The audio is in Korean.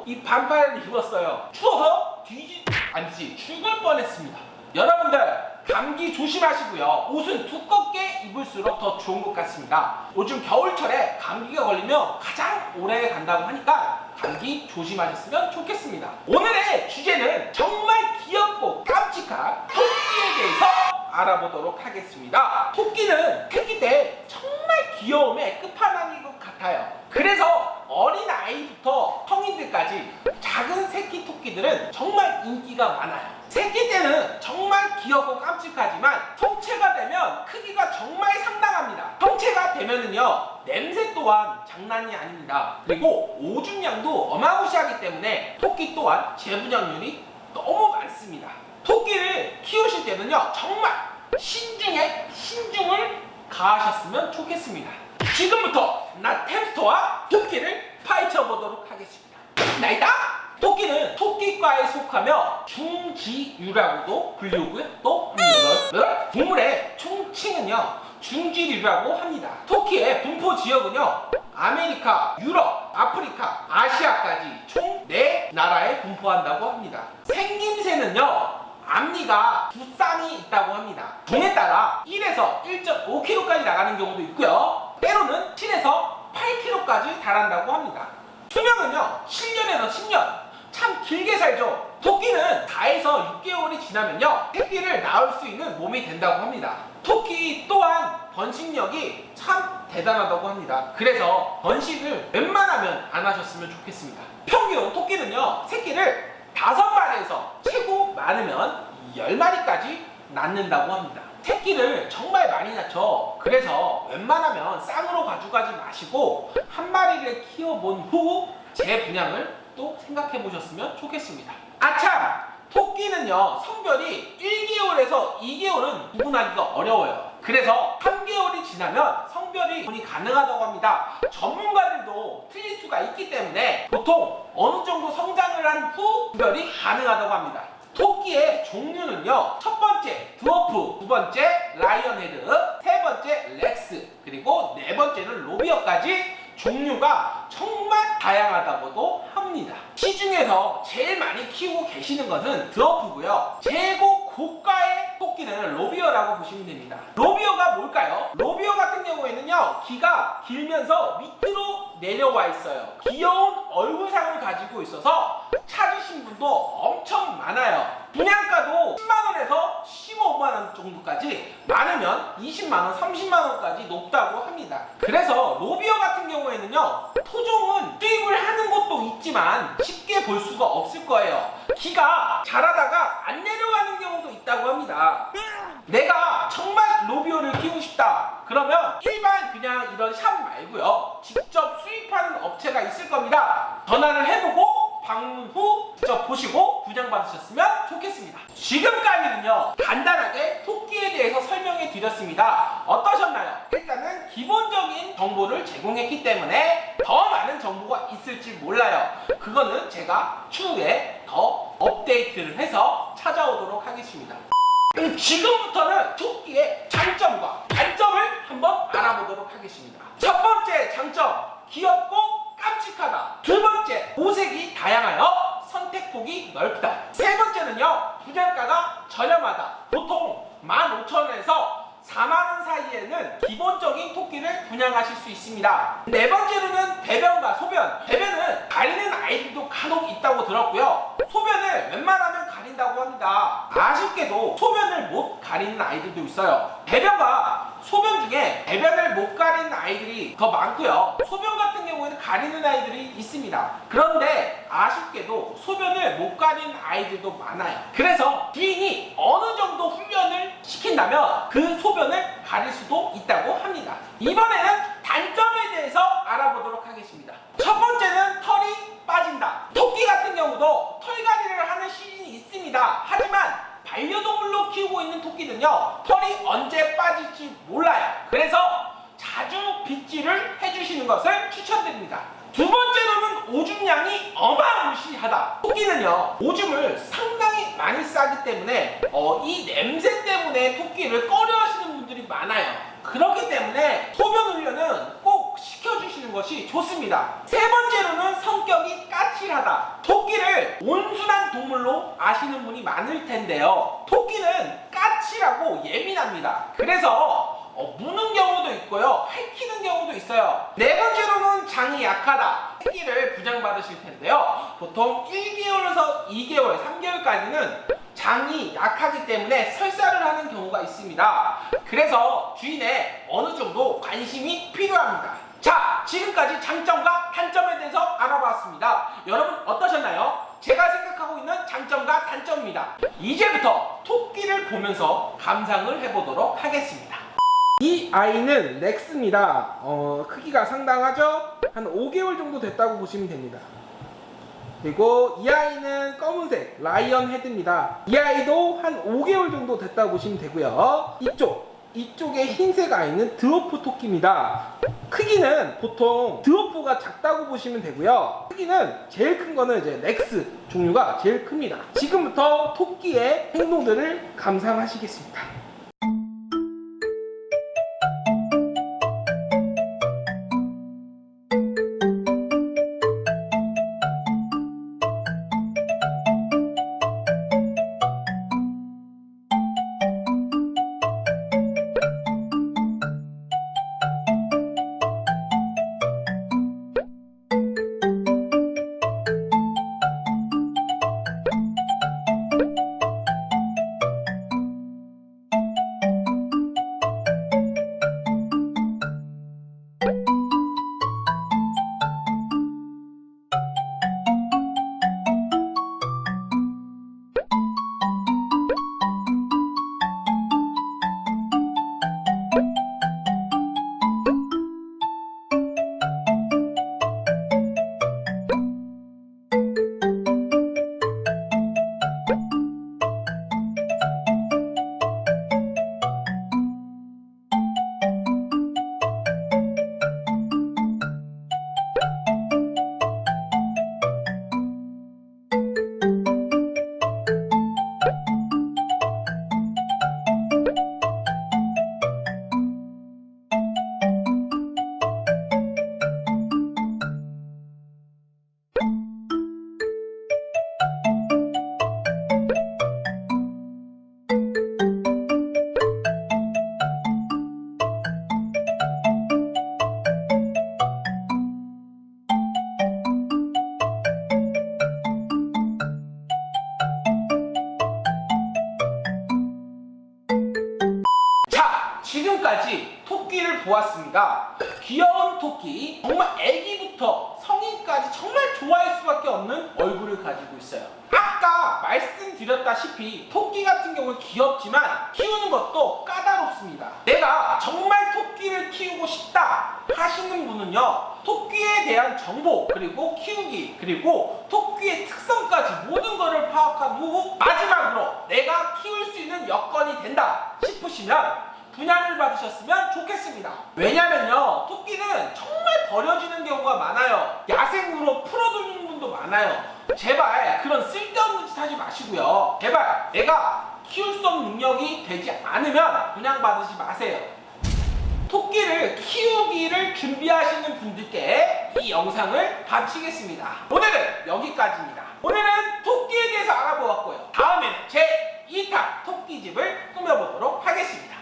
이 반팔을 입었어요. 추워서 죽을 뻔했습니다. 여러분들 감기 조심하시고요. 옷은 두껍게 입을수록 더 좋은 것 같습니다. 요즘 겨울철에 감기가 걸리면 가장 오래 간다고 하니까 감기 조심하셨으면 좋겠습니다. 오늘의 주제는 정말 귀엽고 깜찍한 토끼에 대해서 알아보도록 하겠습니다. 토끼는 새끼 때 정말 귀여움의 끝판왕인 것 같아요. 그래서 어린아이부터 성인들까지 작은 새끼 토끼들은 정말 인기가 많아요. 새끼 때는 정말 귀엽고 깜찍하지만 성체가 되면 크기가 정말 상당합니다. 성체가 되면은요, 냄새 또한 장난이 아닙니다. 그리고 오줌량도 어마무시하기 때문에 토끼 또한 재분양률이 너무 많습니다. 토끼를 키우실 때는요, 정말 신중을 가하셨으면 좋겠습니다. 지금부터 나 템스터와 토끼를 파헤쳐 보도록 하겠습니다. 나이다! 토끼는 토끼과에 속하며 중지류라고도 불리우고요. 또 동물의 총칭은요, 중지류라고 합니다. 토끼의 분포 지역은요, 아메리카, 유럽, 아프리카, 아시아까지 총 4나라에 분포한다고 합니다. 생김새는요, 앞니가 두 쌍이 있다고 합니다. 종에 따라 1에서 1.5kg까지 나가는 경우도 있고요. 때로는 7에서 8kg까지 달한다고 합니다. 수명은요, 7년에서 10년. 참 길게 살죠. 토끼는 4에서 6개월이 지나면요, 새끼를 낳을 수 있는 몸이 된다고 합니다. 토끼 또한 번식력이 참 대단하다고 합니다. 그래서 번식을 웬만하면 안 하셨으면 좋겠습니다. 평균 토끼는요, 새끼를 5마리에서 최고 많으면 10마리까지 낳는다고 합니다. 새끼를 정말 많이 낳죠. 그래서 웬만하면 쌍으로 가져가지 마시고 한 마리를 키워본 후 재분양을 또 생각해 보셨으면 좋겠습니다. 아참! 토끼는요, 성별이 1개월에서 2개월은 구분하기가 어려워요. 그래서 3개월이 지나면 성별이 구분이 가능하다고 합니다. 전문가들도 틀릴 수가 있기 때문에 보통 어느 정도 성장을 한 후 구별이 가능하다고 합니다. 토끼의 종류는요, 첫 번째 드워프, 두 번째 라이언헤드, 세 번째 렉스, 그리고 네 번째는 로비어까지 종류가 정말 다양하다고도 합니다. 시중에서 제일 많이 키우고 계시는 것은 드워프고요. 최고 고가의 토끼는 로비어라고 보시면 됩니다. 로비어가 뭘까요? 로비어 같은 경우에는요, 귀가 길면서 밑으로 내려와 있어요. 귀여운 얼굴상을 가지고 있어서 찾으신 분도 엄청 많아요. 분양가도 10만원에서 15만원 정도까지, 많으면 20만원, 30만원까지 높다고 합니다. 그래서 로비어 같은 경우에는요, 토종은 수입을 하는 곳도 있지만 쉽게 볼 수가 없을 거예요. 귀가 자라다가 안 내려가는 경우도 있다고 합니다. 내가 정말 로비어를 키우고 싶다 그러면 일반 그냥 이런 샵 말고요, 직접 수입하는 업체가 있을 겁니다. 전화를 해보고 방문 후 직접 보시고 분양받으셨으면 좋겠습니다. 지금까지는요, 간단하게 토끼에 대해서 설명해 드렸습니다. 어떠셨나요? 일단은 기본적인 정보를 제공했기 때문에 더 많은 정보가 있을지 몰라요. 그거는 제가 추후에 더 업데이트를 해서 찾아오도록 하겠습니다. 지금부터는 토끼의 장점과 단점을 한번 알아보도록 하겠습니다. 첫 번째 장점, 귀엽고 깜찍하다. 두 번째, 모색이 다양하여 선택폭이 넓다. 세 번째는요, 분양가가 저렴하다. 보통 15,000원에서 4만원 사이에는 기본적인 토끼를 분양하실 수 있습니다. 네 번째로는 배변과 소변. 배변은 가리는 아이들도 간혹 있다고 들었고요, 소변을 웬만하면 가린다고 합니다. 아쉽게도 소변을 못 가리는 아이들도 있어요. 배변과 소변 중에 배변을 못 가리는 아이들이 더 많고요, 소변 같은 경우에는 가리는 아이들이 있습니다. 그런데 아쉽게도 소변을 못 가리는 아이들도 많아요. 그래서 주인이 어느 정도 훈련을 시킨다면 그 소변을 가릴 수도 있다고 합니다. 이번에는 단점에 대해서 알아보도록 하겠습니다. 첫 번째는 털이 빠진다. 토끼 같은 경우도 털갈이를 하는 시즌이 있습니다. 하지만 반려동물로 키우고 있는 토끼는요, 털이 언제 빠질지 몰라요. 그래서 자주 빗질을 해주시는 것을 추천드립니다. 두 번째로는 오줌량이 어마무시하다. 토끼는요, 오줌을 상당히 많이 싸기 때문에 이 냄새 때문에 토끼를 꺼려하시는 분들이 많아요. 그렇기 때문에 소변 훈련은 꼭 시켜주시는 것이 좋습니다. 세 번째로는 성격이 까칠하다. 토끼를 온순한 동물로 아시는 분이 많을 텐데요. 토끼는 까칠하고 예민합니다. 그래서 무는 경우도 있고요, 핥히는 경우도 있어요. 네 번째로는 장이 약하다. 새끼를 부장받으실 텐데요. 보통 1개월에서 2개월, 3개월까지는 장이 약하기 때문에 설사를 하는 경우가 있습니다. 그래서 주인의 어느 정도 관심이 필요합니다. 자, 지금까지 장점과 단점에 대해서 알아봤습니다. 여러분 어떠셨나요? 제가 생각하고 있는 장점과 단점입니다. 이제부터 토끼를 보면서 감상을 해보도록 하겠습니다. 이 아이는 렉스입니다. 크기가 상당하죠? 한 5개월 정도 됐다고 보시면 됩니다. 그리고 이 아이는 검은색 라이언 헤드입니다. 이 아이도 한 5개월 정도 됐다고 보시면 되고요. 이쪽에 흰색 아이는 드워프 토끼입니다. 크기는 보통 드워프가 작다고 보시면 되고요. 크기는 제일 큰 거는 이제 렉스 종류가 제일 큽니다. 지금부터 토끼의 행동들을 감상하시겠습니다. 지금까지 토끼를 보았습니다. 귀여운 토끼, 정말 아기부터 성인까지 정말 좋아할 수밖에 없는 얼굴을 가지고 있어요. 아까 말씀드렸다시피 토끼 같은 경우는 귀엽지만 키우는 것도 까다롭습니다. 내가 정말 토끼를 키우고 싶다 하시는 분은요, 토끼에 대한 정보, 그리고 키우기, 그리고 토끼의 특성까지 모든 것을 파악한 후 마지막으로 내가 키울 수 있는 여건이 된다 싶으시면 분양을 받으셨으면 좋겠습니다. 왜냐면요, 토끼는 정말 버려지는 경우가 많아요. 야생으로 풀어두는 분도 많아요. 제발 그런 쓸데없는 짓 하지 마시고요. 제발 내가 키울 수 없는 능력이 되지 않으면 분양받으지 마세요. 토끼를 키우기를 준비하시는 분들께 이 영상을 바치겠습니다. 오늘은 여기까지입니다. 오늘은 토끼에 대해서 알아보았고요. 다음에는 제 2탄 토끼집을 꾸며보도록 하겠습니다.